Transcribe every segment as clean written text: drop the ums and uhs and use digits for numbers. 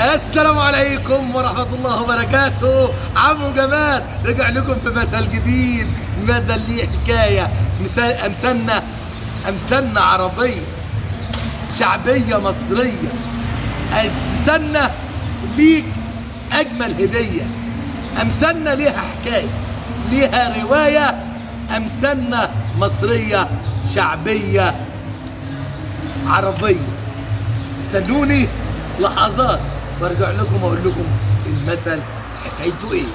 السلام عليكم ورحمة الله وبركاته. عمو جمال رجع لكم في مثل جديد، مثل ليه حكاية. أمثالنا عربية شعبية مصرية. أمثالنا ليك أجمل هدية، أمثالنا ليها حكاية، ليها رواية. أمثالنا مصرية شعبية عربية. استنوني لحظات وارجع لكم واقول لكم المثل حكايته ايه.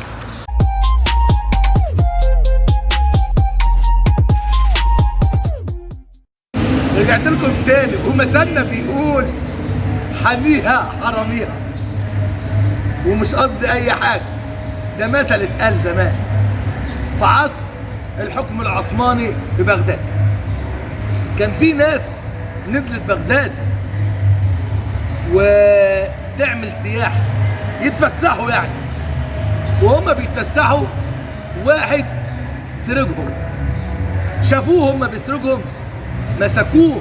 رجعت لكم تاني ومثلنا بيقول حميها حراميها، ومش قصدي اي حاجه، ده مثل اتقال زمان في عصر الحكم العثماني في بغداد. كان في ناس نزلت بغداد وتعمل سياحة، يتفسحوا يعني. وهم بيتفسحوا واحد سرقهم، شافوه هم بيسرقهم، مسكوه،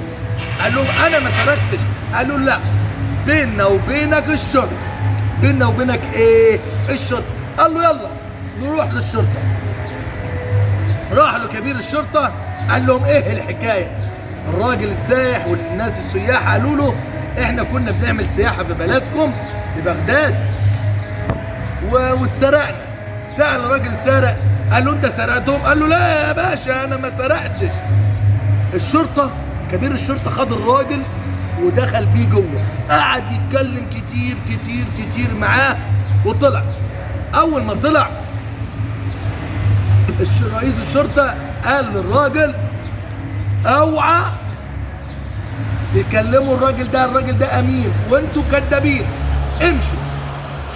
قال لهم انا ما سرقتش. قالوا لا، بيننا وبينك الشرطة. بيننا وبينك ايه؟ الشرطة. قال له يلا نروح للشرطة. راح له كبير الشرطة قال لهم ايه الحكاية؟ الراجل السائح والناس السياح قالوا له احنا كنا بنعمل سياحة في بلدكم في بغداد وسرقنا. سأل الراجل السارق قال له انت سرقتهم؟ قال له لا يا باشا انا ما سرقتش. الشرطة كبير الشرطة خد الراجل ودخل بيه جوه، قعد يتكلم كتير كتير كتير معاه وطلع. اول ما طلع رئيس الشرطة قال للراجل اوعى تكلموا الراجل ده امين وانتوا كدابين، امشوا.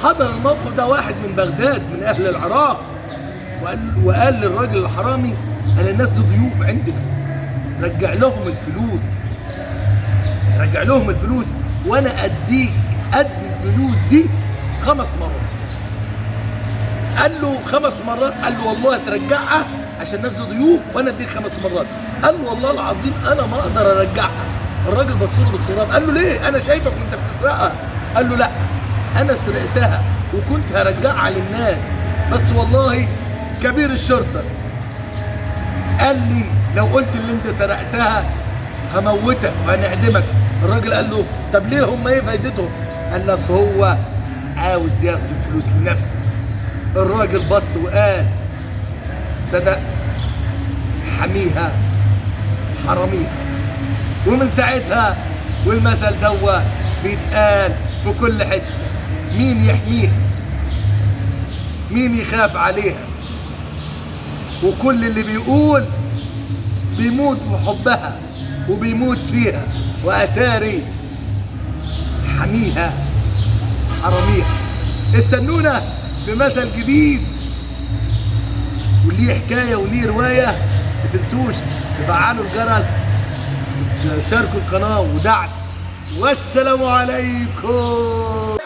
حضر الموقف ده واحد من بغداد من اهل العراق وقال للراجل الحرامي انا الناس دي ضيوف عندنا، رجع لهم الفلوس وانا ادي الفلوس دي 5 مرات. قال له 5 مرات؟ قال له والله ترجعها عشان الناس دي ضيوف وانا اديك 5 مرات. قال له والله العظيم انا ما اقدر ارجعها. الراجل بص له بالصرام قال له ليه؟ انا شايفك وانت بتسرقها. قال له لا انا سرقتها وكنت هرجعها للناس، بس والله كبير الشرطه قال لي لو قلت اللي انت سرقتها هموتك وهنعدمك. الراجل قال له طب ليه هم ايه فايدتهم؟ قال له اصل هو عاوز ياخد الفلوس لنفسه. الراجل بص وقال صدقت، حميها حراميها. ومن ساعتها والمثل دوا بيتقال في كل حته. مين يحميها؟ مين يخاف عليها؟ وكل اللي بيقول بيموت بحبها وبيموت فيها، واتاري حميها حراميها. استنونا في مثل جديد وليه حكايه وليه روايه. ما تنسوش تفعلوا الجرس، شاركوا القناه ودعم. والسلام عليكم.